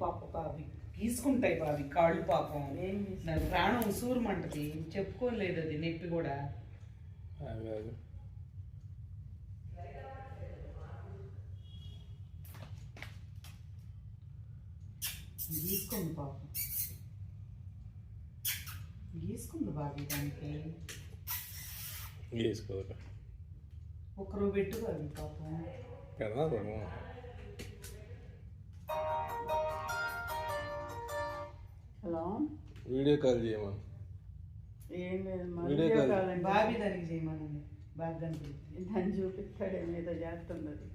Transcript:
పాప బావి గీసుకుంటాయి బావి కాళ్ళు పాపం దాని ప్రాణం ఉసూరుమంటది చెప్పుకోలేదు అది నొప్పి కూడా గీసుకుంది పాపం గీసుకుంది బావి దానికి గీసుకోవాలి ఒకరు పెట్టు బావి పాపం హలో వీడియో కాల్ చేయమని ఏం లేదు వీడియో కాల్ బాబీ దానికి చేయమనండి బాగా దాన్ని చూపిస్తాడేమో ఏదో చేస్తున్నది